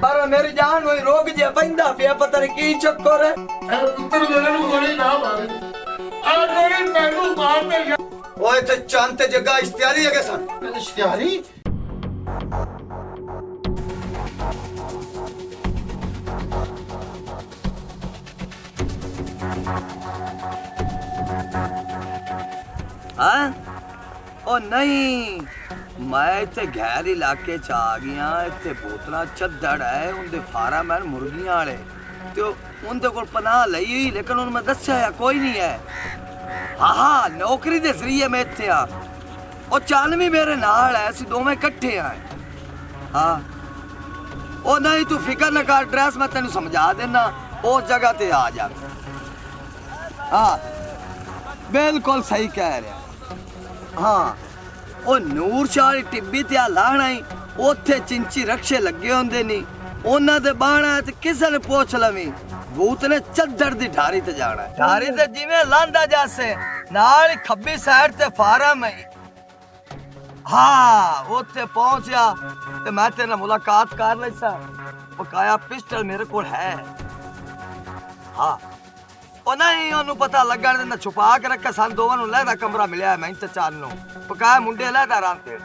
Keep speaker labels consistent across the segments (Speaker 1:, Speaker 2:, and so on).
Speaker 1: पर मेरी जान हुई रोग जे पैंदा पिया पता नहीं की चक्कर है।
Speaker 2: पुत्र मेरे को गोली ना मारे आ गोली मैनू मार दे।
Speaker 1: ओए ते चंद ते जगह इश्तियारी है के सन
Speaker 2: इश्तियारी
Speaker 1: हाँ ओ नहीं मैं इतने गैर इलाके च आ गया। इतने बोतल चद्दड़ है उनके फार्म है मुर्गियां वाले तो उनके को पनाह लई हुई लेकिन उन्हें मैं दस्या है कोई नहीं है। हाँ नौकरी के जरिए मैं इतने आ और चालवी मेरे नाल है असि दोवें इकट्ठे आए। हाँ ओ नहीं तू फिकर न कर ड्रेस मैं तेन समझा देना उस जगह ते आ जा। हाँ बिल्कुल सही कह रहा। हाँ ਉਹ ਨੂਰ ਸ਼ਾਹ ਟਿੱਬੀ ਤੇ ਆ ਲਾਣਾ ਹੀ ਉੱਥੇ ਚਿੰਚੀ ਰਕਸ਼ੇ ਲੱਗੇ ਹੁੰਦੇ ਨਹੀਂ ਉਹਨਾਂ ਦੇ ਬਾਣਾ ਤੇ ਕਿਸੇ ਨੇ ਪੁੱਛ ਲਵੀਂ ਭੂਤ ਨੇ ਚੱਦਰ ਦੀ ਢਾਰੀ ਤੇ ਜਾਣਾ ਢਾਰੀ ਤੇ ਜਿਵੇਂ ਲਾਂਦਾ ਜਾਸੇ ਨਾਲ ਹੀ ਖੱਬੀ ਸਾਈਡ ਤੇ ਫਾਰਮ ਹੈ। ਹਾਂ ਉੱਥੇ ਪਹੁੰਚਿਆ ਤੇ ਮੈਂ ਤੇਰੇ ਨਾਲ ਮੁਲਾਕਾਤ ਕਰ ਲਈ ਸਾਂ ਬਕਾਇਆ ਪਿਸਟਲ ਮੇਰੇ ਕੋਲ ਹੈ। ਹਾਂ ਉਹ ਨਹੀਂ ਉਹਨੂੰ ਪਤਾ ਲੱਗਣ ਦਿੰਦਾ ਛੁਪਾ ਕੇ ਰੱਖਿਆ ਸਾਨੂੰ ਦੋਵਾਂ ਨੂੰ ਲਹਿਦਾ ਕਮਰਾ ਮਿਲਿਆ ਮੈਂ ਤੇ ਚਾਲ ਨੂੰ ਪਕਾਇਆ ਮੁੰਡੇ ਲਹਿਦਾ ਰਾਂ ਤੇ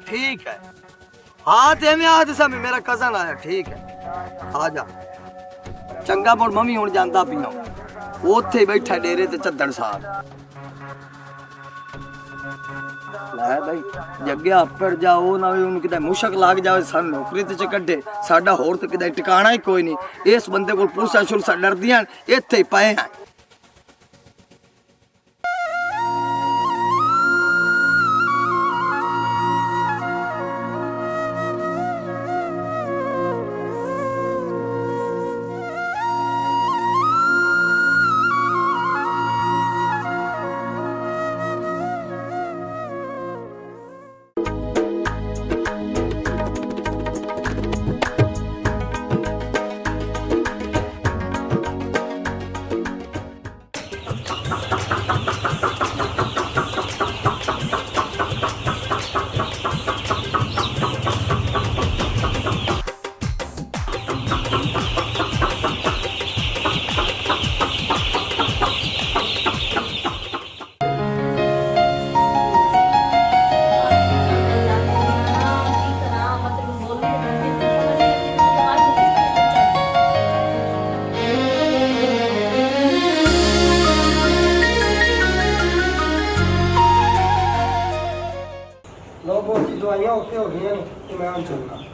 Speaker 1: ਠੀਕ ਹੈ। ਹਾਂ ਤੇ ਮੈਂ ਆਦ ਸਮੇਂ ਮੇਰਾ ਕਜ਼ਨ ਆਇਆ ਠੀਕ ਹੈ ਆ ਜਾ ਚੰਗਾ ਮੋੜ ਮੰਮੀ ਹੁਣ ਜਾਂਦਾ ਪੀਓ ਉੱਥੇ ਬੈਠਾ ਡੇਰੇ ਤੇ ਚੱਦੜ ਸਾਹਿਬ ਲੈ ਬਈ ਜੱਗਿਆ ਪੜ ਜਾਓ ਨਾ ਵੀ ਉਹਨੂੰ ਕਿਤੇ ਮੁਸ਼ਕ ਲੱਗ ਜਾਵੇ ਸਾਨੂੰ ਨੌਕਰੀ ਤੇ ਚ ਕੱਢੇ ਸਾਡਾ ਹੋਰ ਤੇ ਕਿਤੇ ਟਿਕਾਣਾ ਹੀ ਕੋਈ ਨਹੀਂ। ਇਸ ਬੰਦੇ ਕੋਲ ਪੁਲਿਸਾਂ ਸ਼ੁਲਸਾਂ ਡਰਦੀਆਂ ਇੱਥੇ ਹੀ ਪਏ ਆ।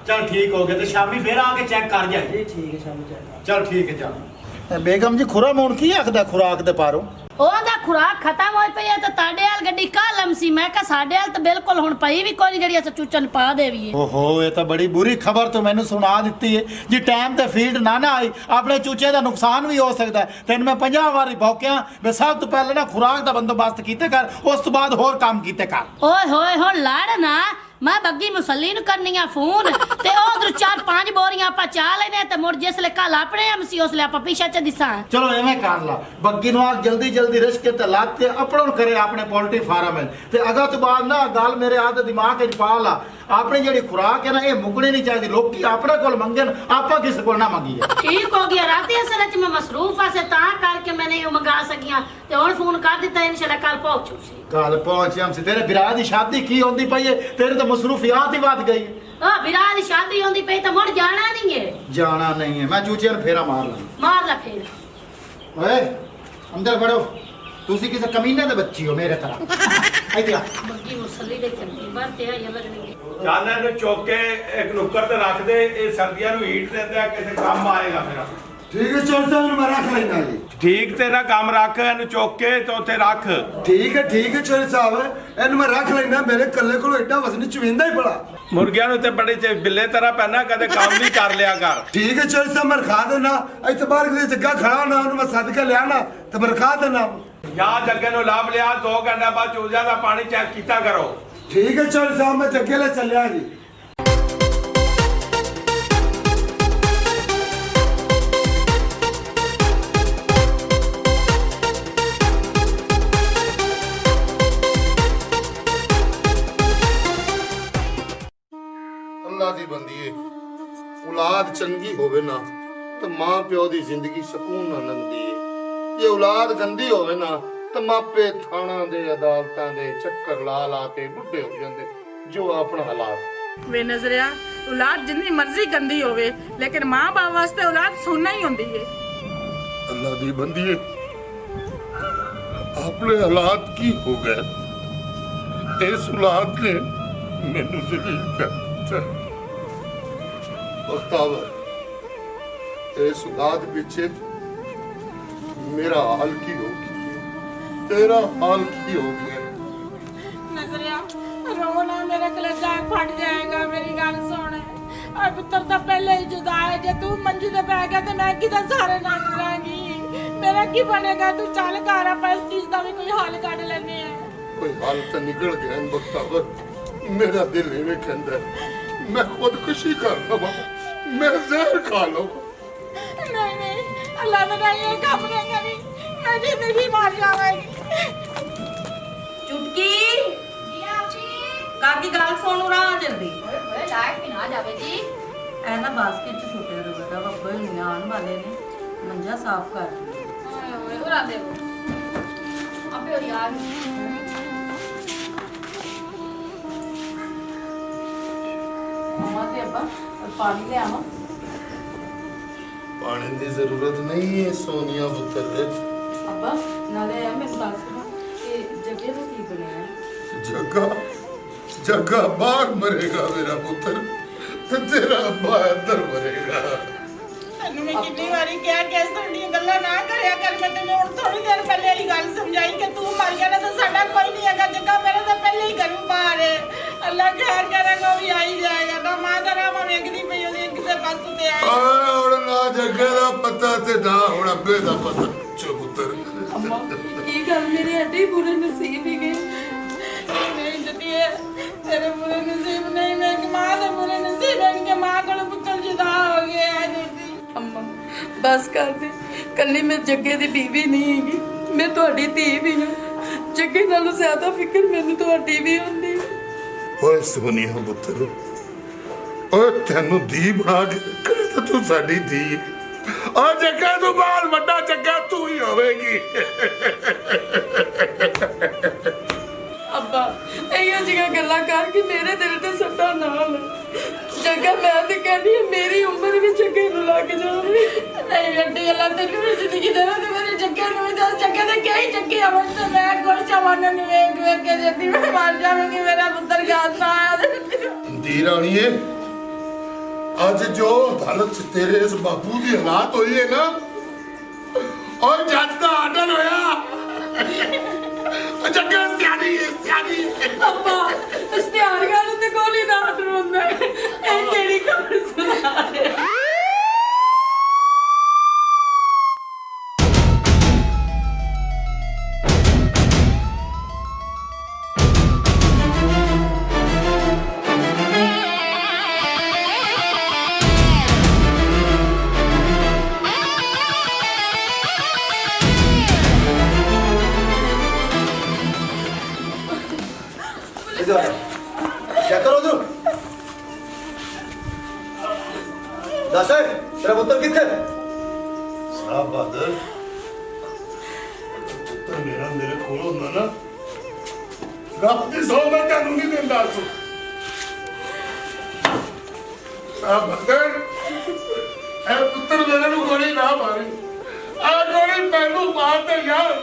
Speaker 3: चल ठीक हो गया तो शामी फिर आके चेक कर जाए
Speaker 4: जी ठीक है शाम चल
Speaker 3: चल ठीक है चल
Speaker 2: बेगम जी खुरा मोड़ की आखदा खुराक दे पारो
Speaker 5: ਉਹਦਾ ਖੁਰਾਕ ਖਤਮ ਹੋਈ ਪਈ ਹੈ ਤੇ ਤੁਹਾਡੇ ਹਾਲ ਗੱਡੀ ਕਾਲਮ ਸੀ ਮੈਂ ਕਿਹਾ ਸਾਡੇ ਹਾਲ ਤਾਂ ਬਿਲਕੁਲ ਹੁਣ ਪਈ ਵੀ ਕੋਈ ਜਿਹੜੀ ਅਸ ਚੂਚਨ ਪਾ ਦੇਵੀਏ।
Speaker 2: ओहो ये तो बड़ी बुरी खबर तो मैंने सुना दी है जी टाइम ते फीड ना ना आई अपने चूचे का नुकसान भी हो सकता है। तेन मैं 50 वारी भौंकिया मैं सब तो पहले ना खुराक का बंदोबस्त कीते कर उस तो बाद होर काम कीते कर।
Speaker 5: ਓਏ ਹੋਏ ਹੁਣ ਲੜ ਨਾ ਮੈਂ ਬੱਗੀ ਮੁਸੱਲੀ ਨੂੰ ਕਰਨੀਆਂ ਫੋਨ ਤੇ ਉਧਰ 4-5 ਬੋਰੀਆਂ ਆਪਾਂ ਚਾ ਲੈਨੇ ਤੇ ਮੁੜ ਜਿਸਲੇ ਕੱਲ ਆਪਣੇ ਐਮਸੀ ਉਸਲੇ ਆਪਾਂ ਪਿੱਛੇ ਚ ਦਿਸਾਂ।
Speaker 2: चलो एवें कर ला बग्गी नु आग जल्दी जल्दी रिश के ते लाद के अपनों करे अपने पोल्ट्री फार्म है ते अगा तो बाद ना गल मेरे आद दिमाग च पा ला अपनी जेड़ी खुराक है ना ये मुकनी नहीं चाहिए लोग अपने को मंगन आपा किसी को ना मंगीए।
Speaker 5: ठीक हो गया राती असल च मैं मसरूफ आ से ता करके मैं नहीं मंगा सकियां ते हुन फोन कर दिता इंशाल्लाह कल पहुंचू सी।
Speaker 2: कल पहुंच हम से तेरे बिरा दी शादी की होंदी पई है तेरे तो मसरूफियात ही बात गई।
Speaker 5: ओ बिरा दी शादी होंदी पई तो मुड़ जाना नहीं है
Speaker 2: जाना नहीं है मैं चूचे ने फेरा मार ला
Speaker 5: मार ला फेर।
Speaker 2: ओए अंदर बढ़ो तुसी किसी कमीने दे बच्ची हो मेरे तरह इधर आ
Speaker 5: ਬੱਗੀ ਮੁਸੱਲੀ ਦੇ ਚੰਗੀ ਬਾਤ ਹੈ ਇਹ ਲੱਗਣੀ
Speaker 3: जाना नु चौक के एक नुक्कर ते रख दे ये सर्दियां नु हीट देंदा किसे काम आएगा मेरा।
Speaker 1: ठीक है चल साहब मैं रख लेना जी।
Speaker 3: ठीक तेरा काम रख नु चौक के तो उथे रख
Speaker 1: ठीक है चोरी साहब इन मैं रख लेना मेरे कल्ले को एडा वजन चवेंदा ही बड़ा
Speaker 3: मुर्गियां नु ते बड़े बिल्ले तरह पहना कदे काम भी कर लिया कर।
Speaker 1: ठीक है चोरी साहब मैं रखा देना इतने बाहर किसी जगह खड़ा होना मैं सद के लिया ना तो मैं रखा देना
Speaker 3: या जग्गे नु लाभ लिया 2 घंटे बाद चूजा दा पानी चेक कीता करो।
Speaker 1: ठीक है चोरी साहब मैं जग्गे ले चलिया जी।
Speaker 2: अल्लाह दी बंदीए औलाद चंगी होवे ना तो मां प्यो दी जिंदगी सुकून नाल लंघदी है। जे औलाद गंदी होवे ना तो मापे थाणा दे अदालतां दे चक्कर ला ला के बुढ़े हो जांदे जो अपना हालात।
Speaker 4: वे नजरिया औलाद जितनी मर्जी गंदी होवे लेकिन मां बाप वास्ते औलाद सोना ही होंदी है।
Speaker 2: अल्लाह दी बंदी अपने हालात की हो गए, इस औलाद ने मैनू जलील कर दिता। बख्तावर इस औलाद पीछे मेरा हाल की होगी, तेरा हाल की हो गया।
Speaker 4: नजरिया रो ना, मेरा कलेजा फट जाएगा। मेरी गल सुन, और पुत्र तो पहले ही जुदा है। जे तू मंजी ते पै गया तो मैं किधर सहारे नाल करांगी? मेरा की बनेगा? तू चल घर, ਆਪਾਂ इस चीज का भी कोई हल कढ लेने हैं।
Speaker 2: कोई हाल तो निकल गया बख्तावर, मेरा दिल इवें कहंदा है मैं खुदकुशी कर लवां, मैं जहर खा लवां।
Speaker 4: नहीं नहीं, अल्लाह ने ये काम नहीं करी, मैं जिंदगी मार जाऊंगी।
Speaker 6: चुटकी काकी गल सुन रहा जल्दी।
Speaker 5: ਓਏ ਲਾਈਟ ਵੀ ਨਾ ਜਾਵੇ ਜੀ।
Speaker 6: ਐ ਨਾ ਬਾਸਕਟ ਚ ਸੁੱਟਿਆ ਰਵਦਾ ਬੱਬੇ ਨਹੀਂ ਆਉਣ ਵਾਲੇ ਨੇ, ਮੰਜਾ ਸਾਫ਼ ਕਰ।
Speaker 5: ਓਏ ਓਏ ਉਰਾ ਦੇਖੋ ਅਬੇ ਉਹ ਯਾਰ
Speaker 6: मम्मा ते अब्बा और पानी ले आवा।
Speaker 2: पानी की जरूरत नहीं है सोनिया पुत्र।
Speaker 6: अब्बा नाले है मैं दस कि जगह तो की बनया
Speaker 2: जग्गा जग्गा बाहर मरेगा मेरा पुत्र, तो तेरा अब्बा अंदर मरेगा।
Speaker 4: ਤੈਨੂੰ ਮੈਂ ਕਿੰਨੀ ਵਾਰੀ ਕਿਹਾ ਕਿ ਇਸ ਤਰ੍ਹਾਂ ਦੀਆਂ ਗੱਲਾਂ ਨਾ ਕਰਿਆ ਕਰ। ਮੈਂ ਤੈਨੂੰ ਹੁਣ ਥੋੜੀ ਦੇਰ ਪਹਿਲੇ ਹੀ ਗੱਲ ਸਮਝਾਈ ਕਿ ਤੂੰ ਮਰ ਗਿਆ ਨਾ ਤਾਂ ਸਾਡਾ ਕੋਈ ਨਹੀਂ ਹੈਗਾ। ਜੱਗਾ ਮੇਰਾ ਤਾਂ ਪਹਿਲੇ ਹੀ ਘਰੋਂ ਬਾਹਰ ਹੈ। ਅੱਲਾ ਖੈਰ ਕਰੇਗਾ, ਉਹ ਵੀ ਆ ਹੀ ਜਾਏਗਾ। ਨਾ ਮਾਂ ਦਾ ਰਾਮਾ ਵੇਖਦੀ ਪਈ ਉਹਦੀ ਕਿਸੇ ਪਾਸੋਂ ਤੇ ਆਏ।
Speaker 2: ਹੁਣ ਨਾ ਜੱਗੇ ਦਾ ਪਤਾ ਤੇ ਨਾ ਹੁਣ ਅੱਬੇ ਦਾ ਪਤਾ। ਚੋ ਪੁੱਤਰ
Speaker 6: अम्मा ये गल मेरे एडे बुरे नसीब ही गए।
Speaker 4: नहीं जतिए, तेरे बुरे नसीब नहीं, मेरी माँ के बुरे नसीब है। इनके माँ को पुत्र जुदा हो गया है। दीदी
Speaker 6: अम्मा बस कर दे, कल्ली मैं जग्गे दी बीवी नहीं हैगी, मैं तुहाडी धी भी हां। जग्गे नालों ज्यादा फिक्र मैनू तुहाडी भी हुंदी है।
Speaker 2: ਓਏ ਸੋਨੀਆ ਪੁੱਤਰ, ਓਏ ਤੈਨੂੰ ਧੀ ਬਣਾ ਕੇ ਰੱਖਿਆ ਤੇ ਤੂੰ ਸਾਡੀ ਧੀ ਹੈ। ਆ ਜੱਗਾ ਤੋਂ ਬਾਅਦ ਵੱਡਾ ਜੱਗਾ ਤੂੰ ਹੀ ਹੋਵੇਗੀ।
Speaker 6: अब्बा इहो जिहियां गल्लां कर कि मेरे दिल ते सट्टा ना ला। जग्गा मैं ते कहनी मेरी उम्र भी जग्गे नूं लग जावे।
Speaker 4: नहीं बेटी, अल्लाह तेनू भी जिंदगी देवे ते मेरे जग्गे नूं भी दस। जग्गे ते क्या ही जग्गे अमन से मैं गोल चवाना नूं वेख वेख के जदी मैं मर जावांगी। मेरा पुत्र याद ना आया।
Speaker 2: ਧੀ ਰਾਣੀਏ, ਅੱਜ ਜੋ ਹਾਲਤ ਚ ਤੇਰੇ ਇਸ ਬਾਪੂ ਦੀ ਹਾਲਾਤ ਹੋਈ ਹੈ ਨਾ, ਔਰ ਜੱਜ ਦਾ ਆਰਡਰ ਹੋਇਆ। ਜੱਗਾ ਸਿਆਣੀ ਹੈ, ਸਿਆਣੀ ਹੈ।
Speaker 6: अब्बा इश्तिहारियां नूं ते गोली दा आर्डर हुंदा है। ए केड़ी खबर सुना रहे?
Speaker 1: क्या करो तू? दस तेरा पुत्र किथे?
Speaker 2: साहब बहादुर, पुत्र मेरा मेरे कोल होंदा ना, गप दी सौ मैं तैनूं नहीं दिंदा तू। साहब बहादुर, ए पुत्र मेरे नूं गोली ना मारी। आ गोली मैनूं मार दे यार।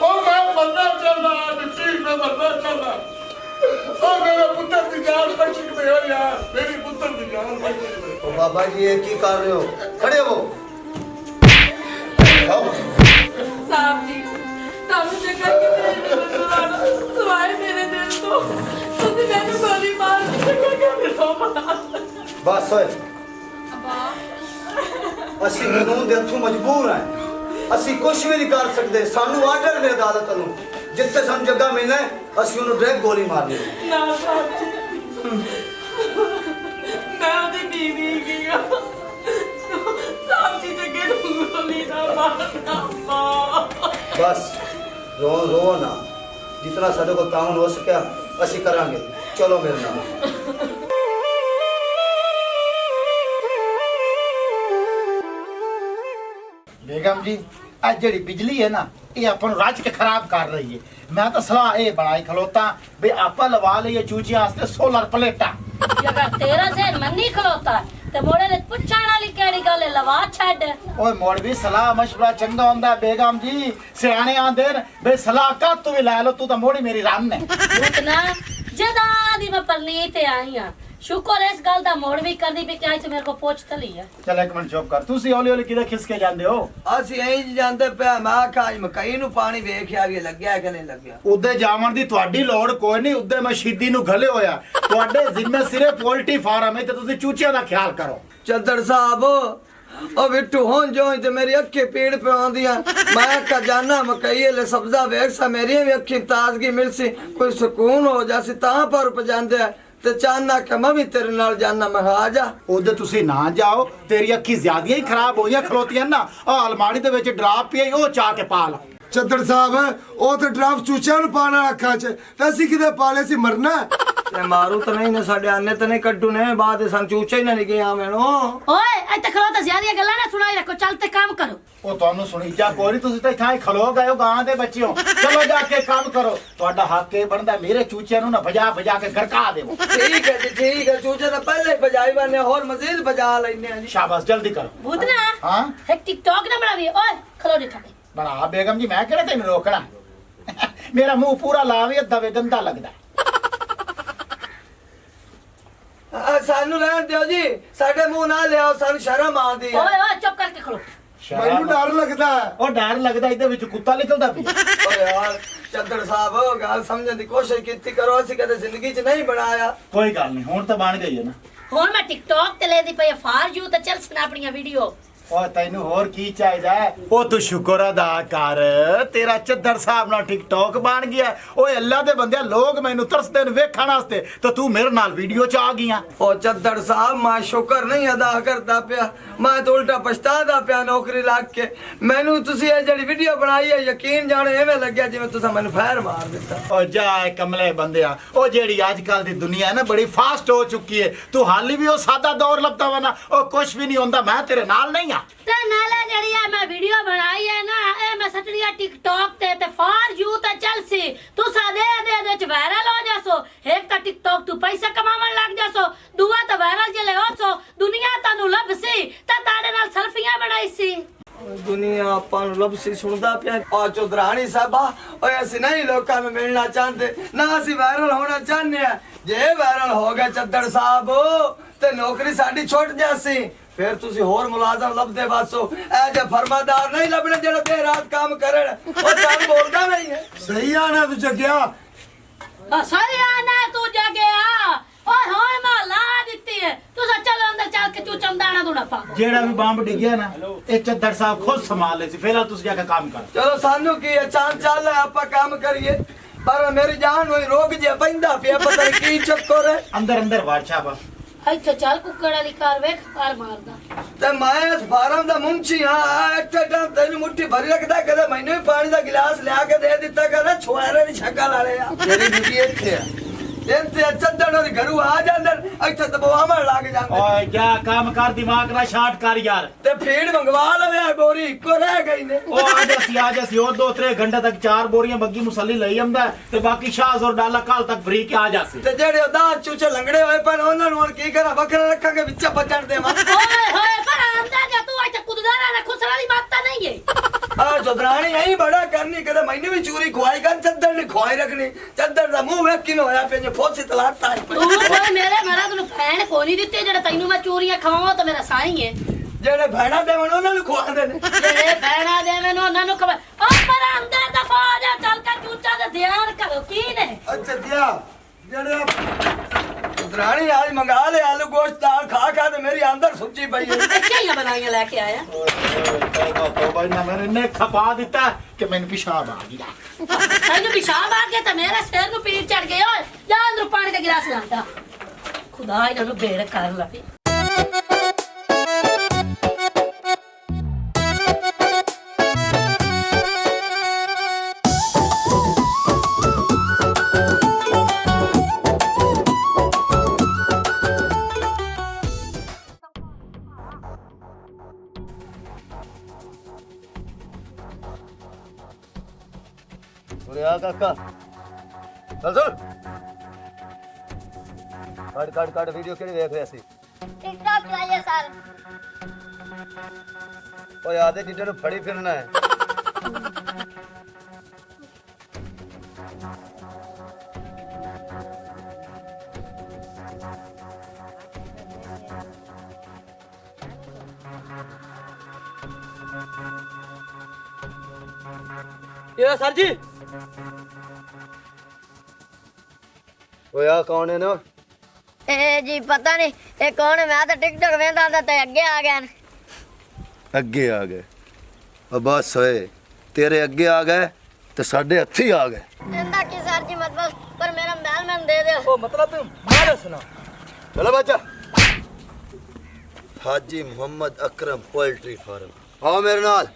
Speaker 2: ओ मैं मरना चाहता, मिट्टी में मरना चाहता। ओ मेरा पुत्र दी जान बच सकते हो यार, मेरी पुत्र दी जान बच सकते हो।
Speaker 1: बाबा जी ये की कर रहे हो? खड़े हो।
Speaker 6: साहब जी तानू जगह कि सवाए मेरे दिल तो तुसी मैनू गोली मार दी। जगह के लो
Speaker 1: बस होए। ਅਸੀਂ ਕਾਨੂੰਨ ਦੇ ਹੱਥੋਂ ਮਜਬੂਰ ਹਾਂ। ਅਸੀਂ ਕੁਝ ਵੀ ਨਹੀਂ ਕਰ ਸਕਦੇ। ਸਾਨੂੰ ਆਰਡਰ ਨੇ ਅਦਾਲਤ ਨੂੰ, ਜਿੱਥੇ ਸਾਨੂੰ ਜੱਗਾ ਮਿਲਣਾ ਹੈ ਅਸੀਂ ਉਹਨੂੰ ਡਾਇਰੈਕਟ ਗੋਲੀ ਮਾਰਨੀ ਹੈ।
Speaker 6: ना साहब जी मैं ओदी बीवी गया। साहब जी जगह गोली ना मारना।
Speaker 1: बस रो ना, जितना ਸਾਡੇ ਕੋਲ ਤਾਉਨ ਹੋ ਸਕਿਆ ਅਸੀਂ ਕਰਾਂਗੇ। ਚਲੋ ਮੇਰੇ ਨਾਲ।
Speaker 2: बेगम जी आज ਜਿਹੜੀ ਬਿਜਲੀ ਹੈ ਨਾ ਇਹ ਆਪਾਂ ਨੂੰ ਰੱਜ ਕੇ ਖਰਾਬ ਕਰ ਰਹੀ ਹੈ ਮੈਂ ਤਾਂ ਸਲਾਹ ਇਹ ਬਣਾਈ ਖਲੋਤਾ ਵੀ ਆਪਾਂ ਲਵਾ ਲਈਏ ਚੂਚਿਆਂ ਵਾਸਤੇ ਸੋਲਰ ਪਲੇਟਾਂ
Speaker 5: ਜਗਾ ਤੇਰਾ ਜ਼ਹਿਨ ਮੰਨੀ ਖਲੋਤਾ ਤੇ ਮੋੜੇ ਨੇ ਪੁੱਛਣ ਵਾਲੀ ਕਿਹੜੀ ਗੱਲ ਹੈ ਲਵਾ ਛੱਡ
Speaker 2: ਓਏ ਮੌਲਵੀ ਸਲਾਹ ਮਸ਼ਵਰਾ ਚੰਗਾ ਹੁੰਦਾ ਬੇਗਮ ਜੀ ਸਿਆਣੇ ਆਂਦੇ ਨੇ ਬੇ ਸਲਾਹ ਕਾ ਤੂੰ ਵੀ ਲੈ ਲਓ ਤੂੰ ਤਾਂ ਮੋੜੀ ਮੇਰੀ ਰੰਨ ਹੈ
Speaker 5: ਉਤਨਾ ਜਦਾ ਦੀ ਮੈਂ ਪਰਨੀ ਤੇ ਆਈ ਆ ਸ਼ੁਕਰ ਇਸ ਗੱਲ ਦਾ ਮੋੜ ਵੀ ਕਰਦੀ ਵੀ ਕਿ ਅੱਜ ਮੇਰੇ ਕੋ ਪੁੱਛ ਤਲੀ ਆ
Speaker 2: ਚੱਲ ਇੱਕ ਮਿੰਟ ਚੁੱਪ ਕਰ ਤੁਸੀਂ ਹੌਲੀ ਹੌਲੀ ਕਿਧਰ ਖਿਸਕੇ ਜਾਂਦੇ ਹੋ
Speaker 1: ਅਸੀਂ ਐਂ ਜਾਂਦੇ ਪਿਆ ਮੈਂ ਆਖਾਂ ਮਕਈ ਨੂੰ ਪਾਣੀ ਵੇਖਿਆ ਵੀ ਲੱਗਿਆ ਕਿ ਨਹੀਂ ਲੱਗਿਆ
Speaker 2: ਉੱਦੇ ਜਾਵਣ ਦੀ ਤੁਹਾਡੀ ਲੋੜ ਕੋਈ ਨਹੀਂ ਉੱਦੇ ਮੈਂ ਸ਼ੀਦੀ ਨੂੰ ਘਲੇ ਹੋਇਆ ਤੁਹਾਡੇ ਜ਼ਿੰਮੇ ਸਿਰੇ ਪੋਲਟਰੀ ਫਾਰਮ ਹੈ ਤੇ ਤੁਸੀਂ ਚੂਚਿਆਂ ਦਾ ਖਿਆਲ ਕਰੋ
Speaker 1: ਚੱਦਰ ਸਾਹਿਬ ਉਹ ਬਿੱਟੂ ਹੁਣ ਜੋ ਤੇ ਮੇਰੀ ਅੱਖੇ ਪੀੜ ਪਾਉਂਦੀਆਂ ਮੈਂ ਆਖਾਂ ਜਾਨਾ ਮਕਈ ਲੈ ਸਬਜ਼ਾ ਵੇਖ ਸਾ ਮੇਰੀ ਵੀ ਅੱਖੀ ਤਾਜ਼ਗੀ ਮਿਲ ਸੀ ਕੋਈ ਸਕੂਨ ਹੋ ਜਾਸੀ ਤਾਂ ਪਰ ਪਜਾਂਦੇ ਤੇ ਚਾਹਨਾ ਕਿ ਮੈਂ ਵੀ ਤੇਰੇ ਨਾਲ ਜਾਨਾ ਮੈਂ ਆ ਜਾ
Speaker 2: ਉਹਦੇ ਤੁਸੀਂ ਨਾ ਜਾਓ ਤੇਰੀ ਅੱਖੀ ਜ਼ਿਆਦੀਆਂ ਹੀ ਖਰਾਬ ਹੋਈਆਂ ਖਲੋਤੀਆਂ ਨਾ ਆ ਅਲਮਾਰੀ ਦੇ ਵਿੱਚ ਡਰਾਪ ਪਈ ਉਹ ਚਾਹ ਕੇ ਪਾ ਲਾ
Speaker 7: ਚੱਦਰ ਸਾਹਿਬ ਉਹ ਤੇ ਡਰਾਫਟ ਚੂਚਿਆਂ ਨੂੰ ਪਾਣਾ ਅੱਖਾਂ 'ਚ ਤੇ ਅਸੀਂ ਕਿਤੇ ਪਾਲੇ ਸੀ ਮਰਨਾ
Speaker 1: ਤੇ ਮਾਰੂ ਤਾਂ ਨਹੀਂ ਨੇ ਸਾਡੇ ਆਨੇ ਤਾਂ ਨਹੀਂ ਕੱਢੂ ਨੇ ਬਾਅਦ ਸੰ ਚੂਚੇ ਹੀ ਨਾ ਨਿਕੇ ਆਵਣੋ
Speaker 5: ਓਏ ਇੱਥੇ ਖਲੋ ਤਾਂ ਜ਼ਿਆਦੀਆਂ ਗੱਲਾਂ ਨਾ ਸੁਣਾਈ ਰੱਖੋ ਚੱਲ ਤੇ ਕੰਮ ਕਰੋ
Speaker 2: ਉਹ ਤੁਹਾਨੂੰ ਸੁਣੀ ਜਾ ਕੋਈ ਨਹੀਂ ਤੁਸੀਂ ਤਾਂ ਇੱਥੇ ਹੀ ਖਲੋ ਗਏ ਹੋ ਗਾਂ ਦੇ ਬੱਚਿਓ ਚਲੋ ਜਾ ਕੇ ਕੰਮ ਕਰੋ ਤੁਹਾਡਾ ਹੱਕ ਇਹ ਬਣਦਾ ਮੇਰੇ ਚੂਚਿਆਂ ਨੂੰ ਨਾ ਭਜਾ ਕੇ ਗਰਕਾ ਦੇਵੋ
Speaker 1: ਠੀਕ ਹੈ ਜੀ ਠੀਕ ਹੈ ਚੂਚੇ ਤਾਂ ਪਹਿਲੇ ਹੀ ਬਜਾਈ ਬਨੇ ਹੋਰ ਮਜ਼ੀਦ ਬਜਾ ਲੈਨੇ ਆ ਜੀ
Speaker 2: ਸ਼ਾਬਾਸ਼ ਜਲਦੀ ਕਰੋ
Speaker 5: ਭੂਤਨਾ
Speaker 2: ਹਾਂ
Speaker 5: ਇੱਕ ਟਿਕਟੌਕ ਨਾ ਬਣਾਵੀ ਓਏ ਖਲੋ ਜੇ ਥਾੜੇ
Speaker 2: ਬਣਾ ਬੇਗਮ ਜੀ ਮੈਂ ਕਿਹੜਾ ਤੈਨੂੰ ਰੋਕਣਾ ਮੇਰਾ ਮੂੰਹ ਪੂਰਾ ਲਾਵੇ ਅੱਧਾ ਵੇ ਗੰਦਾ ਲੱਗਦਾ
Speaker 1: ਸਾਨੂੰ ਰਹਿਣ ਦਿਓ ਜੀ ਸਾਡੇ ਮੂੰਹ ਨਾ ਲਿਆਓ ਸਾਨੂੰ ਸ਼ਰਮ ਆਉਂਦੀ ਹੈ
Speaker 5: ਓਏ ਓਏ ਚੁੱਪ ਕਰਕੇ ਖਲੋ
Speaker 7: ਮੈਨੂੰ ਡਰ ਲੱਗਦਾ
Speaker 2: ਉਹ ਡਰ ਲੱਗਦਾ ਇਹਦੇ ਵਿੱਚ ਕੁੱਤਾ ਨਿਕਲਦਾ ਪਿਆ
Speaker 1: ਓਏ ਯਾਰ ਚੱਦਰ ਸਾਹਿਬ ਗੱਲ ਸਮਝਣ ਦੀ ਕੋਸ਼ਿਸ਼ ਕੀਤੀ ਕਰੋ ਅਸੀਂ ਕਦੇ ਜ਼ਿੰਦਗੀ 'ਚ ਨਹੀਂ ਬਣਾਇਆ
Speaker 2: ਕੋਈ ਗੱਲ ਨਹੀਂ ਹੁਣ ਤਾਂ ਬਣ ਗਈ ਹੈ ਨਾ
Speaker 5: ਹੁਣ ਮੈਂ ਟਿਕਟੌਕ ਤੇ ਲੈਦੀ ਪਈ ਫਾਰ ਯੂ ਤੇ ਚੱਲ ਸੁਣਾ ਆਪਣੀਆਂ ਵੀਡੀਓ
Speaker 2: ਓ ਤੈਨੂੰ ਹੋਰ ਕੀ ਚਾਹੀਦਾ ਹੈ ਉਹ ਤੂੰ ਸ਼ੁਕਰ ਅਦਾ ਕਰ ਤੇਰਾ ਚੱਦਰ ਸਾਹਿਬ ਨਾਲ ਟਿਕਟੌਕ ਬਣ ਗਿਆ ਓਏ ਅੱਲਾ ਦੇ ਬੰਦਿਆ ਲੋਕ ਮੈਨੂੰ ਤਰਸਦੇ ਨੇ ਵੇਖਣ ਵਾਸਤੇ ਤੇ ਤੂੰ ਮੇਰੇ ਨਾਲ ਵੀਡੀਓ ਚ ਆ ਗਈਆਂ
Speaker 1: ਉਹ ਚੱਦਰ ਸਾਹਿਬ ਮੈਂ ਸ਼ੁਕਰ ਨਹੀਂ ਅਦਾ ਕਰਦਾ ਪਿਆ ਮੈਂ ਤਾਂ ਉਲਟਾ ਪਛਤਾਦਾ ਪਿਆ ਨੌਕਰੀ ਲੱਗ ਕੇ ਮੈਨੂੰ ਤੁਸੀਂ ਇਹ ਜਿਹੜੀ ਵੀਡੀਓ ਬਣਾਈ ਹੈ ਯਕੀਨ ਜਾਣੇ ਐਵੇਂ ਲੱਗਿਆ ਜਿਵੇਂ ਤੁਸੀਂ ਮੈਨੂੰ ਫੈਰ ਮਾਰ ਦਿੱਤਾ
Speaker 2: ਓ ਜਾ ਕਮਲੇ ਬੰਦਿਆ ਉਹ ਜਿਹੜੀ ਅੱਜ ਕੱਲ ਦੀ ਦੁਨੀਆ ਹੈ ਨਾ ਬੜੀ ਫਾਸਟ ਹੋ ਚੁੱਕੀ ਹੈ ਤੂੰ ਹਾਲੀ ਵੀ ਉਹ ਸਾਦਾ ਦੌਰ ਲੱਭਦਾ ਵਾ ਨਾ ਉਹ ਕੁਝ ਵੀ ਨਹੀਂ ਹੁੰਦਾ ਮੈਂ ਤੇਰੇ ਨਾਲ ਨਹੀਂ ਆ
Speaker 5: ਤੇ ਨਾਲੇ ਜਿਹੜੀ ਆ ਮੈਂ ਵੀਡੀਓ ਬਣਾਈ ਹੈ ਨਾ ਇਹ ਮੈਂ ਸੱਟਣੀ ਆ ਟਿਕਟੌਕ ਤੇ ਫਾਰ ਯੂ ਤੇ ਚੱਲ ਸੀ ਤੂੰ ਸਾਦੇ ਦੇ ਚ ਵਾਇਰਲ ਹੋ ਜਾਸੋ ਇੱਕ ਤਾਂ ਟਿਕਟੌਕ ਤੂੰ ਪੈਸਾ ਕਮਾਉਣ ਲੱਗ ਜਾਸੋ ਦੂਆ ਤਾਂ ਵਾਇਰਲ ਜੇ ਹੋ ਸੋ ਦੁਨੀਆ ਤੁਹਾਨੂੰ ਲੱਭ ਸੀ ਤਾਂ ਤੁਹਾਡੇ ਨਾਲ ਸੈਲਫੀਆਂ ਬਣਾਈ ਸੀ
Speaker 1: ਦੁਨੀਆ ਆਪਾਂ ਨੂੰ ਲਬਸੀ ਸੁਣਦਾ ਪਿਆ ਆ ਚੌਧਰਾਣੀ ਸਾਹਿਬਾ ਓਏ ਅਸੀਂ ਨਹੀਂ ਲੋਕਾਂ ਨੂੰ ਮਿਲਣਾ ਚਾਹੁੰਦੇ ਨਾ ਅਸੀਂ ਵਾਇਰਲ ਹੋਣਾ ਚਾਹੁੰਦੇ ਆ ਜੇ ਵਾਇਰਲ ਹੋ ਗਿਆ ਚੱਦਰ ਸਾਹਿਬ ਤੇ ਨੌਕਰੀ ਸਾਡੀ ਛੁੱਟ ਜਾਸੀ ਫਿਰ ਤੁਸੀਂ ਹੋਰ ਮੁਲਾਜ਼ਮ ਲੱਭਦੇ ਵਾਸੋ ਇਹ ਜੇ ਫਰਮਾਦਾਰ ਨਹੀਂ ਲੱਭਣੇ ਜਿਹੜਾ ਦੇਰ ਰਾਤ ਕੰਮ ਕਰਨ ਉਹ ਚੱਲ ਬੋਲਦਾ ਨਹੀਂ ਹੈ
Speaker 7: ਸਹੀ ਆ ਨਾ ਤੂੰ ਜੱਗਿਆ
Speaker 5: ਸਰਿਆ ਨਾ ਤੂੰ ਜਗਿਆ ਓਏ ਹੋਏ ਮੈਂ ਲਾ ਦਿੱਤੀ ਹੈ ਤੂੰ ਚੱਲ ਅੰਦਰ ਚੱਲ ਕੇ ਚੂਚਮ ਦਾਣਾ ਦੂਣਾ ਪਾ
Speaker 2: ਜਿਹੜਾ ਵੀ ਬੰਬ ਡਿੱਗਿਆ ਨਾ ਇਹ ਚੱਦਰ ਸਾਹਿਬ ਖੁਦ ਸੰਭਾਲ ਲੈ ਸੀ ਫਿਲਹਾਲ ਤੁਸੀਂ ਜਾ ਕੇ ਕੰਮ ਕਰੋ
Speaker 1: ਚਲੋ ਸਾਨੂੰ ਕੀ ਅਚਾਨ ਚੱਲ ਆਪਾਂ ਕੰਮ ਕਰੀਏ ਪਰ ਮੇਰੀ ਜਾਨ ਹੋਈ ਰੋਗ ਜੇ ਪੈਂਦਾ ਪਿਆ ਪਤਾ ਨਹੀਂ ਕੀ ਚੱਕਰ ਹੈ
Speaker 2: ਅੰਦਰ ਵਾਰਸ਼ਾ ਬਾ
Speaker 5: ਇੱਥੇ ਚੱਲ ਕੁੱਕੜ ਵਾਲੀ ਕਾਰ ਵੇਖ ਕਾਰ ਮਾਰਦਾ
Speaker 1: ਤੇ ਮੈਂ ਇਸ ਫਾਰਮ ਦਾ ਮੁੰਚੀ ਹਾਂ ਇੱਥੇ ਤਾਂ ਤੈਨੂੰ ਮੁੱਠੀ ਭਰੀ ਰੱਖਦਾ ਕਦੇ ਮੈਨੂੰ ਵੀ ਪਾਣੀ ਦਾ ਗਿਲਾਸ ਲਿਆ ਕੇ ਦੇ ਦਿੱਤਾ ਕਦੇ ਛੁਆਰੇ ਦੀ ਸ਼ਕਲ ਵਾਲੇ ਆ ਮੇਰੀ ਬੀਬੀ ਇੱਥੇ ਆ ਇੱਥੇ ਚੱਦਣ ਉਹਦੇ ਘਰੂ ਆ ਜਾਂਦੇ ਇੱਥੇ ਦਬਾਵਣ ਲੱਗ ਜਾਂਦੇ
Speaker 2: ਓਏ ਜਾ ਕੰਮ ਕਰ ਦਿਮਾਗ ਨਾਲ ਸ਼ਾਰਟ ਕਰ ਯਾਰ
Speaker 1: ਤੇ ਫੀਡ ਮੰਗਵਾ ਲਵੇ ਬੋਰੀ ਇੱਕੋ ਰਹਿ ਗਈ ਨੇ
Speaker 2: ਉਹ ਆ ਜਾ ਸੀ ਉਹ 2-3 ਘੰਟੇ ਤੱਕ 4 ਬੋਰੀਆਂ ਬੱਗੀ ਮੁਸੱਲੀ ਲਈ ਆਂਦਾ ਤੇ ਬਾਕੀ ਸ਼ਾਹਜ਼ ਔਰ ਡਾਲਾ ਕੱਲ ਤੱਕ ਭਰੀ ਕੇ ਆ ਜਾਸੀ
Speaker 1: ਤੇ ਜਿਹੜੇ ਉਹਦਾ ਚੂਚੇ ਲੰਗੜੇ ਹੋਏ ਪਰ ਉਹਨਾਂ ਨੂੰ ਹੁਣ ਕੀ ਕਰਾਂ ਵੱਖਰਾ ਰੱਖਾਂਗੇ ਵਿੱਚ ਬਚਣ ਦੇਵਾਂ
Speaker 5: ਓਏ ਹੋਏ ਪਰ ਆਂਦਾ ਜਾ ਤੂੰ ਇੱਥੇ ਕੁਦਦਾਰਾ ਨਾ ਖੁਸਰਾ ਦੀ ਬਾਤ ਤਾਂ ਨਹੀਂ ਹੈ
Speaker 1: ਆ ਚੌਧਰਾਣੀ ਐਂ ਬੜਾ ਕਰਨੀ ਕਦੇ ਮੈਨੂੰ ਵੀ ਚੂਰੀ ਖਵਾਈ ਕਰ ਚੱਦਰ ਨੇ ਖਵਾਈ ਰੱਖਣੀ ਚੱਦਰ ਦਾ ਮੂੰਹ ਵੇਖ ਕਿਨ ਹੋਇਆ ਪਏ ਜੇ ਫੋਸੀ ਤਲਾਤਾ
Speaker 5: ਤੂੰ ਕੋਈ ਮੇਰੇ ਮਰਦ ਨੂੰ ਭੈਣ ਕੋਈ ਨਹੀਂ ਦਿੱਤੀ ਜਿਹੜਾ ਤੈਨੂੰ ਮੈਂ ਚੋਰੀਆਂ ਖਵਾਵਾਂ ਤਾਂ ਮੇਰਾ ਸਾਈਂ ਹੈ
Speaker 1: ਜਿਹੜੇ ਭੈਣਾ ਦੇਵਣ ਉਹਨਾਂ ਨੂੰ ਖਵਾਉਂਦੇ ਨੇ
Speaker 5: ਜਿਹੜੇ ਭੈਣਾ ਦੇ ਮੈਨੂੰ ਉਹਨਾਂ ਨੂੰ ਖਵਾ ਓ ਪਰ ਅੰਦਰ ਦਫਾ ਆ ਜਾ ਚੱਲ ਕੇ ਚੂਚਾ ਦੇ ਧਿਆਨ ਕਰੋ ਕੀ ਨੇ
Speaker 1: ਅੱਛਾ ਦਿਆ ਜਿਹੜੇ ਚੌਧਰਾਣੀ ਅੱਜ ਮੰਗਾ ਲੈ ਆਲੂ ਗੋਸ਼ਤ ਦਾਲ ਖਾ ਖਾ ਤੇ ਮੇਰੀ ਅੰਦਰ ਸੁੱਜੀ ਪਈ ਹੈ
Speaker 5: ਕਿਹੜੀਆਂ ਬਣਾਈਆਂ ਲੈ ਕੇ ਆਇਆ
Speaker 2: ਤੋਬਾ ਇਹਨਾਂ ਮੈਨੇ ਖਪਾ ਦਿੱਤਾ ਕਿ ਮੈਨੂੰ ਪਿਸ਼ਾਬ ਆ ਗਿਆ
Speaker 5: ਤੈਨੂੰ ਪਿਸ਼ਾਬ ਆ ਗਿਆ ਤਾਂ ਮੇਰੇ ਸਿਰ ਨੂੰ ਪੀੜ ਚੜ ਗਈ ਓਏ ਜਾ ਅੰਦਰ ਪਾਣੀ ਦਾ ਗਿਲਾਸ ਲਾਂਦਾ ਖੁਦਾ ਇਹਨਾਂ ਨੂੰ ਬੇੜ ਕਰ ਲਵੇ
Speaker 1: ਉਰੇ ਆ ਕਾਕਾ ਚੱਲ ਚੱਲ ਕੱਢ ਵੀਡੀਓ ਕਿਹੜੀ ਦੇਖ ਰਿਹਾ ਸੀ
Speaker 8: टिकटॉक चलाइए सर।
Speaker 1: ਓਏ ਆਦੇ ਜਿੱਡੇ ਨੂੰ ਫੜੀ ਫਿਰਨਾ ਹੈ
Speaker 9: ये सर जी
Speaker 1: ਓਏ ਆ ਕੌਣ ਹੈ ਨਾ
Speaker 8: ए जी पता नहीं ये कौन है, मैं तो टिकटॉक वेंदा था ते अगे आ गए न।
Speaker 1: ਅੱਗੇ ਆ ਗਏ ਉਹ ਬਸ ਓਏ ਤੇਰੇ ਅੱਗੇ ਆ ਗਏ ਤੇ ਸਾਡੇ ਹੱਥੀ ਆ ਗਏ
Speaker 8: इंदा की सर जी मतलब पर मेरा बैल मैन दे दो।
Speaker 9: ओ मतलब मारे सुना
Speaker 1: चलो बच्चा हाजी मोहम्मद अकरम पोल्ट्री फार्म आओ मेरे नाल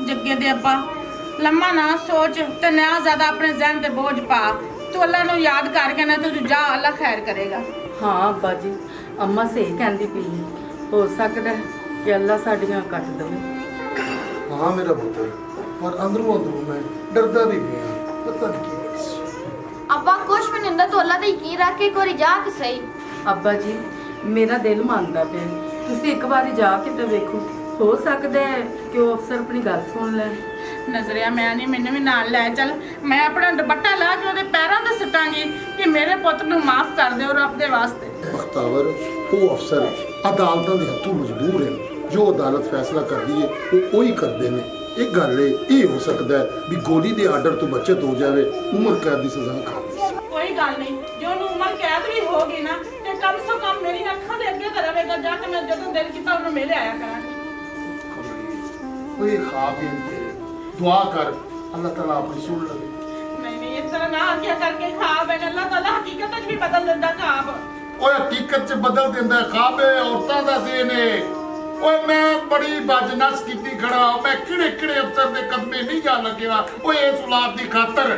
Speaker 4: जग्गे दे अब्बा लम्मा ना सोच ते ना ज्यादा अपने जहन ते बोझ पा। तू अल्लाह नु याद करके ना तू जा, अल्लाह खैर करेगा।
Speaker 6: ਹਾਂ ਅੱਬਾ ਜੀ ਅੰਮਾ ਸਹੀ ਕਹਿੰਦੀ ਪਈ ਹੈ। ਹੋ ਸਕਦਾ ਹੈ ਕਿ ਅੱਲਾ ਸਾਡੀਆਂ ਕੱਟ ਦੇਵੇ।
Speaker 7: हाँ मेरा पुत्र, पर अंदरों अंदरों मैं डरदा भी नहीं हाँ, पता नहीं क्यों बस।
Speaker 8: अब्बा कुछ भी नहीं हुंदा, तू अल्लाह ते यकीन रख के एक बारी जा के सही।
Speaker 6: ਅੱਬਾ ਜੀ ਮੇਰਾ ਦਿਲ ਮੰਨਦਾ ਪਿਆ, ਤੁਸੀਂ ਇੱਕ ਵਾਰੀ ਜਾ ਕੇ ਤਾਂ ਵੇਖੋ, ਹੋ ਸਕਦਾ ਹੈ ਕਿ ਉਹ ਅਫਸਰ ਆਪਣੀ ਗੱਲ ਸੁਣ ਲੈਣ।
Speaker 4: नजरिया मैं नहीं, मैंने भी नाल लै चल। मैं अपना दुपट्टा ला के ਉਹਦੇ ਪੈਰਾਂ ਤੇ ਸਟਾਂਗੀ ਕਿ ਮੇਰੇ ਪੁੱਤ ਨੂੰ ਮਾਫ ਕਰ ਦਿਓ ਰੱਬ ਦੇ ਵਾਸਤੇ।
Speaker 7: बख्तावर वो अफसर अदालतों के हथों मजबूर हैं, जो अदालत फैसला करती है वो वही करते हैं। एक गल ये हो सकता है भी गोली के आर्डर तो बचत हो जाए, उम्र कैद की सजा खा
Speaker 4: ਕੋਈ ਗੱਲ ਨਹੀਂ, ਜੋ ਨੂੰ ਉਮਰ ਕੈਦ ਵੀ ਹੋਗੀ ਨਾ ਤੇ ਕਮ ਸੋ ਕਮ ਮੇਰੀ ਅੱਖਾਂ ਦੇ ਅੱਗੇ ਤਾਂ ਰਵੇਗਾ, ਜਾ ਕੇ ਮੈਂ ਜਦੋਂ ਦਿਲ ਕੀਤਾ ਉਹਨੂੰ ਮਿਲ ਆਇਆ ਕਰਾਂਗੀ।
Speaker 7: कोई ख्वाब ही नहीं तेरे, दुआ कर अल्लाह ताला अपनी सुन लगे।
Speaker 4: नहीं नहीं, इस तरह ना आज्ञा करके ख्वाब है, अल्लाह ताला हकीकत में भी बदल देता ख्वाब।
Speaker 7: ओए हकीकत च बदल देंदा है, ख्वाब है औरतां दा देन है। ओए मैं बड़ी बजनस कीती खड़ा, मैं किड़े किड़े अफसर दे कदमे नहीं जा लगेगा ओए इस औलाद दी खातर।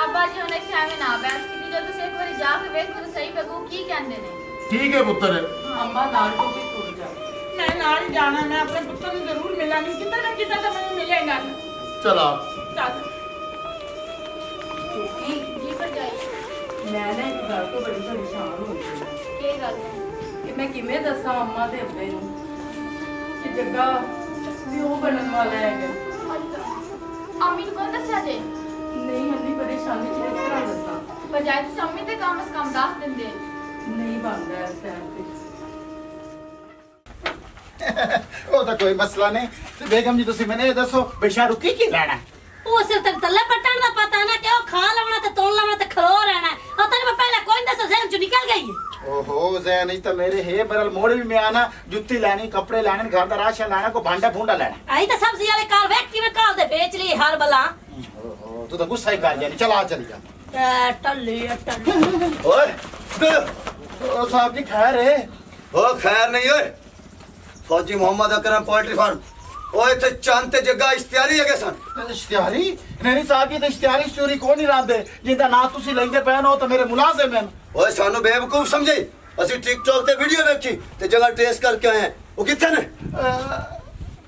Speaker 8: अब्बा जी हुणे खावे ना बहस कीती, जो तुसीं एक बारी जा के वेखो तो सही बगू की कहंदे ने।
Speaker 7: ठीक है पुत्र,
Speaker 6: ਅੰਮਾ ਨਾਲ ਤੋਂ ਵੀ ਟੁੱਟ ਜਾ।
Speaker 4: मैं नाल ही जाना, मैं अपने पुत्र को जरूर मिलांगी, कितना ना कितना तो मैं मिलेगा।
Speaker 7: चला
Speaker 4: चल
Speaker 8: जी जी पर जाइए।
Speaker 6: ਮੈਂ ਨਾ ਇੱਕ ਗੱਲ ਤੋਂ ਬੜੀ ਪਰੇਸ਼ਾਨ ਹੋ ਗਈ ਹਾਂ
Speaker 8: की गल है?
Speaker 6: ਕਿ ਮੈਂ ਕਿਵੇਂ ਦੱਸਾਂ ਅੰਮਾ ਤੇ ਅੱਬੇ ਨੂੰ ਕਿ ਜੱਗਾ ਪਿਓ ਬਣਨ ਵਾਲਾ ਹੈਗਾ।
Speaker 8: अम्मी को कौन दस्या जे?
Speaker 6: ਨਹੀਂ ਇੰਨੀ ਪਰੇਸ਼ਾਨੀ ਚ ਇਸ ਤਰ੍ਹਾਂ ਦੱਸਾਂ,
Speaker 8: बजाय तुसीं अम्मी ते कम से कम दस दिंदे।
Speaker 6: ਨਹੀਂ ਬਣਦਾ ਇਸ ਟਾਈਮ ਤੇ।
Speaker 2: ਉਹ ਤਾਂ ਕੋਈ ਮਸਲਾ ਨਹੀਂ। ਤੇ ਬੇਗਮ ਜੀ ਤੁਸੀਂ ਮੈਨੂੰ ਇਹ ਦੱਸੋ ਬੇਸ਼ਾਰੂ ਕੀ ਲੈਣਾ?
Speaker 5: ਉਹ ਸਿਰ ਤੱਕ ਤੱਲੇ ਪੱਟਣ ਦਾ ਪਤਾ ਨਾ ਕਿ ਉਹ ਖਾ ਲਾਉਣਾ ਤੇ ਤੋਲ ਲਾਉਣਾ ਤੇ ਖਲੋ ਰਹਿਣਾ। ਉਹ ਤੈਨੂੰ ਮੈਂ ਪਹਿਲਾਂ ਕੋਈ ਦੱਸ ਜ਼ਹਿਨ ਚੋਂ ਨਿਕਲ ਗਈ ਹੈ।
Speaker 2: ਓਹੋ ਜ਼ੈਨ ਨਹੀਂ ਤਾਂ ਮੇਰੇ ਹੈ ਬਰਲ ਮੋੜ ਵੀ ਮੈਂ ਆਣਾ, ਜੁੱਤੀ ਲੈਣੀ, ਕੱਪੜੇ ਲੈਣੇ, ਘਰ ਦਾ ਰਾਸ਼ਨ ਲੈਣਾ, ਕੋ ਭਾਂਡਾ ਭੁੰਡਾ ਲੈਣਾ।
Speaker 5: ਆਈ ਤਾਂ ਸਬਜ਼ੀ ਵਾਲੇ ਘਰ ਵੇਖ ਕਿਵੇਂ ਘਰ ਦੇ ਵੇਚ ਲਈ ਹਰ ਬਲਾ।
Speaker 2: ਓਹੋ ਤੂੰ ਤਾਂ ਗੁੱਸਾ ਹੀ ਕਰ ਜਾਨੀ, ਚਲਾ ਚਲੀ ਜਾ।
Speaker 5: ਟੱਲੀ
Speaker 1: ਓਏ
Speaker 2: ਉਹ ਸਾਹਿਬ ਜੀ ਖੈਰ ਹੈ?
Speaker 1: ओ खैर नहीं ओए फौजी मोहम्मद अकरम पोल्ट्री फार्म ओए थे चंद ते जगह इश्तियारी है सन
Speaker 2: इश्तिहारी नहीं साहब जी, तो इश्तिहारी स्टोरी कौन नहीं रांदे जिंदा ना तुसी लेंदे पैन हो तो मेरे मुलाजिम हैं।
Speaker 1: ओए सानू बेवकूफ समझे, ਅਸੀਂ ਟਿਕਟੌਕ ਤੇ ਵੀਡੀਓ ਵੇਖੀ ਤੇ ਜਗ੍ਹਾ ਟ੍ਰੇਸ ਕਰਕੇ ਆਏ हैं ਉਹ ਕਿੱਥੇ ਨੇ?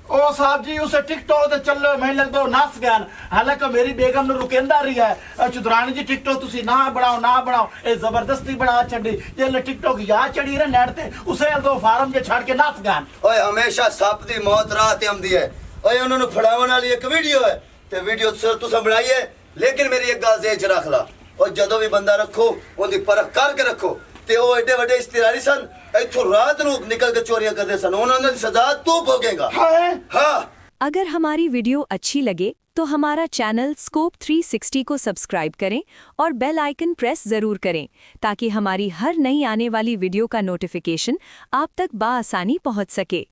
Speaker 2: ओ साहब जी उसे टिकटॉक ते चलो मैं लगदा नस गया, हालांकि मेरी बेगम ने रुकेंदा रही है चुदरानी जी टिकटॉक तुसी ना बनाओ ए जबरदस्ती बना छड़ी जे टिकटॉक याद चढ़ी रहे नेट ते उसे दो फार्म जे छड़ के नस गया।
Speaker 1: ओए हमेशा सप दी मौत रात आंदी है। ओए ਉਹਨਾਂ ਨੂੰ ਫੜਾਉਣ ਵਾਲੀ ਇੱਕ ਵੀਡੀਓ ਹੈ ਤੇ ਵੀਡੀਓ ਤੁਸੀਂ ਬਣਾਈਏ, लेकिन मेरी एक गल जेह च रख ला और जदों भी बंदा रखो उनकी परख करके रखो
Speaker 10: ਤੇ ਉਹ ਐਡੇ ਵੱਡੇ ਇਸ਼ਤਿਹਾਰੀ ਸਨ ਇੱਥੋਂ ਰਾਤ ਨੂੰ ਨਿਕਲ ਕੇ ਚੋਰੀਆਂ ਕਰਦੇ ਸਨ ਉਹਨਾਂ ਦੀ ਸਜ਼ਾ ਤੂੰ ਭੋਗੇਗਾ हाँ
Speaker 11: अगर हमारी वीडियो अच्छी लगे तो हमारा चैनल स्कोप 360 को सब्सक्राइब करें और बेल आइकन प्रेस ज़रूर करें ताकि हमारी हर नई आने वाली वीडियो का नोटिफिकेशन आप तक बआसानी पहुंच सके।